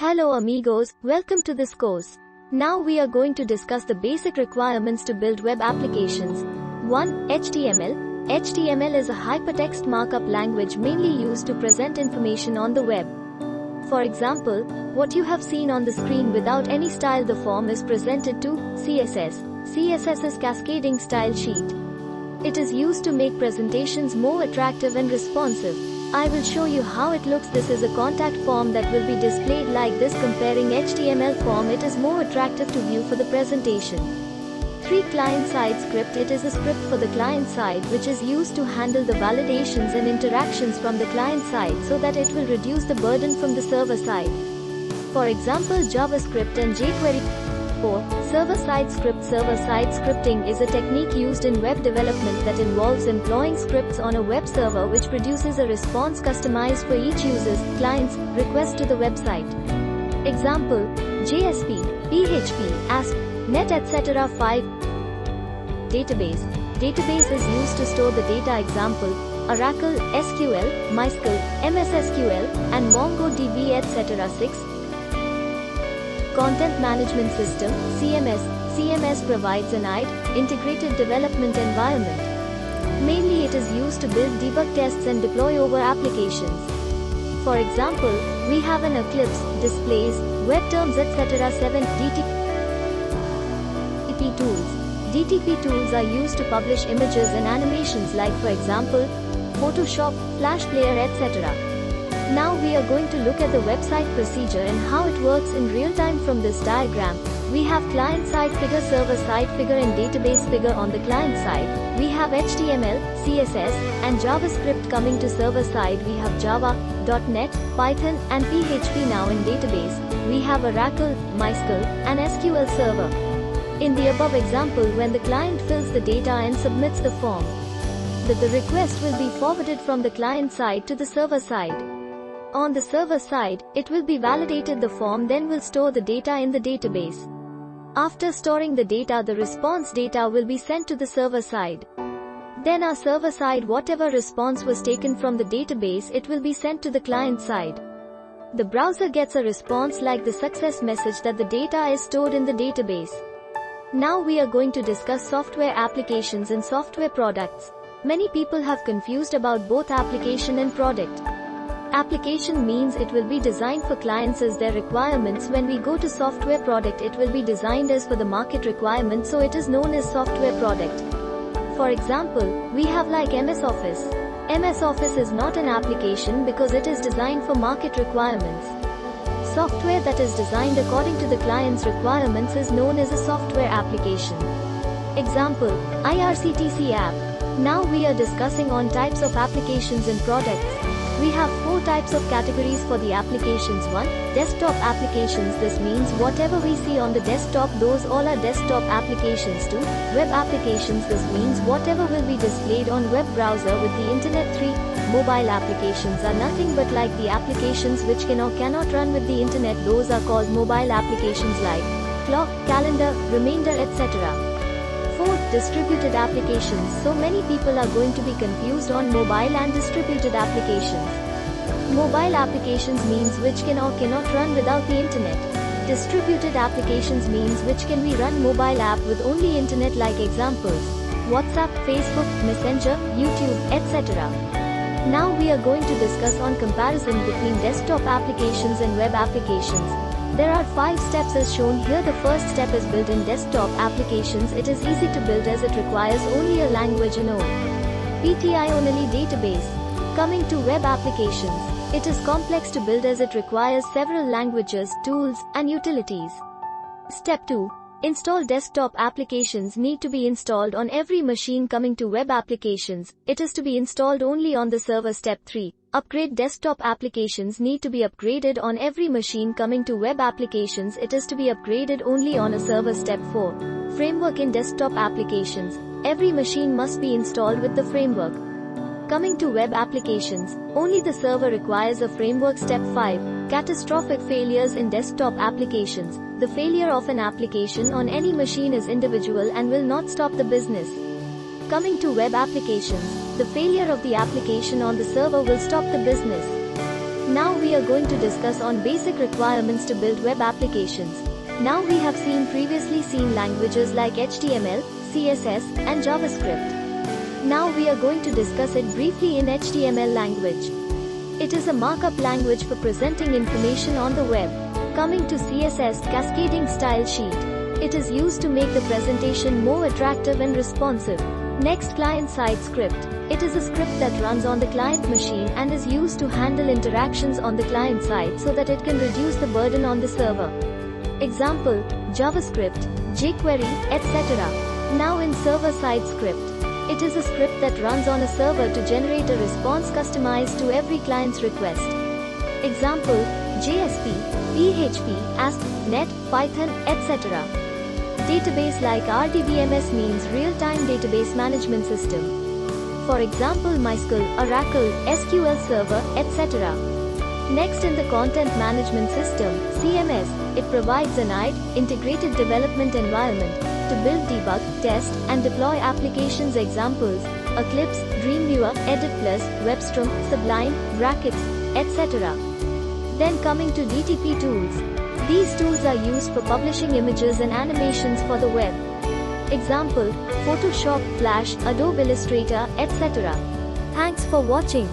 Hello amigos, welcome to this course. Now we are going to discuss the basic requirements to build web applications. 1. HTML. HTML is a hypertext markup language mainly used to present information on the web. For example, what you have seen on the screen without any style, the form is presented to CSS. CSS is cascading style sheet. It is used to make presentations more attractive and responsive. I will show you how it looks. This is a contact form that will be displayed like this. Comparing HTML form, it is more attractive to view for the presentation. 3. Client-side script. It is a script for the client side which is used to handle the validations and interactions from the client side so that it will reduce the burden from the server side. For example, JavaScript and jQuery. 4. Server-side script. Server-side scripting is a technique used in web development that involves employing scripts on a web server which produces a response customized for each user's, client's, request to the website. Example: JSP, PHP, ASP, NET etc. 5. Database. Database is used to store the data. Example: Oracle, SQL, MySQL, MS SQL, and MongoDB etc. 6. Content Management System, CMS. CMS provides an integrated development environment. Mainly it is used to build debug tests and deploy over applications. For example, we have an Eclipse, displays, web terms etc. 7. DTP tools. DTP tools are used to publish images and animations like, for example, Photoshop, Flash Player etc. Now we are going to look at the website procedure and how it works in real time. From this diagram, we have client-side figure, server-side figure, and database figure. On the client side, we have HTML, CSS, and JavaScript. Coming to server side, we have Java, .NET, Python, and PHP. Now in database, we have Oracle, MySQL, and SQL Server. In the above example, when the client fills the data and submits the form, the request will be forwarded from the client side to the server side. On the server side, it will be validated. The form then will store the data in the database. After storing the data, the response data will be sent to the server side. Then our server side, whatever response was taken from the database, it will be sent to the client side. The browser gets a response like the success message that the data is stored in the database. Now we are going to discuss software applications and software products. Many people have confused about both application and product. Application means it will be designed for clients as their requirements. When we go to software product, it will be designed as for the market requirement, so it is known as software product. For example, we have like MS Office. MS Office is not an application because it is designed for market requirements. Software that is designed according to the client's requirements is known as a software application. Example: IRCTC app. Now we are discussing on types of applications and products. We have 4 types of categories for the applications. 1. Desktop applications. This means whatever we see on the desktop, those all are desktop applications. 2. Web applications. This means whatever will be displayed on web browser with the internet. 3. Mobile applications are nothing but like the applications which can or cannot run with the internet. Those are called mobile applications like clock, calendar, remainder etc. 4. Distributed applications. So many people are going to be confused on mobile and distributed applications. Mobile applications means which can or cannot run without the internet. Distributed applications means which can be run mobile app with only internet, like examples: WhatsApp, Facebook, Messenger, YouTube, etc. Now we are going to discuss on comparison between desktop applications and web applications. There are 5 steps as shown here. The first step is built in desktop applications. It is easy to build as it requires only a language and PTI only database. Coming to web applications, it is complex to build as it requires several languages, tools, and utilities. Step 2. Install desktop applications need to be installed on every machine. Coming to web applications, it is to be installed only on the server. Step 3. Upgrade desktop applications need to be upgraded on every machine. Coming to web applications, it is to be upgraded only on a server. Step 4. Framework in desktop applications. Every machine must be installed with the framework. Coming to web applications, only the server requires a framework. Step 5. Catastrophic failures in desktop applications. The failure of an application on any machine is individual and will not stop the business. Coming to web applications, the failure of the application on the server will stop the business. Now we are going to discuss on basic requirements to build web applications. Now we have previously seen languages like HTML, CSS, and JavaScript. Now we are going to discuss it briefly in HTML language. It is a markup language for presenting information on the web. Coming to CSS, cascading style sheet. It is used to make the presentation more attractive and responsive. Next, client-side script. It is a script that runs on the client machine and is used to handle interactions on the client side so that it can reduce the burden on the server. Example, JavaScript, jQuery, etc. Now in server-side script. It is a script that runs on a server to generate a response customized to every client's request. Example, JSP, PHP, ASP, .NET, Python, etc. Database like RDBMS means real-time database management system. For example, MySQL, Oracle, SQL Server, etc. Next, in the content management system, CMS, it provides an integrated development environment to build, debug, test, and deploy applications. Examples, Eclipse, Dreamweaver, Edit+, WebStorm, Sublime, Brackets, etc. Then coming to DTP tools. These tools are used for publishing images and animations for the web. Example, Photoshop, Flash, Adobe Illustrator, etc. Thanks for watching.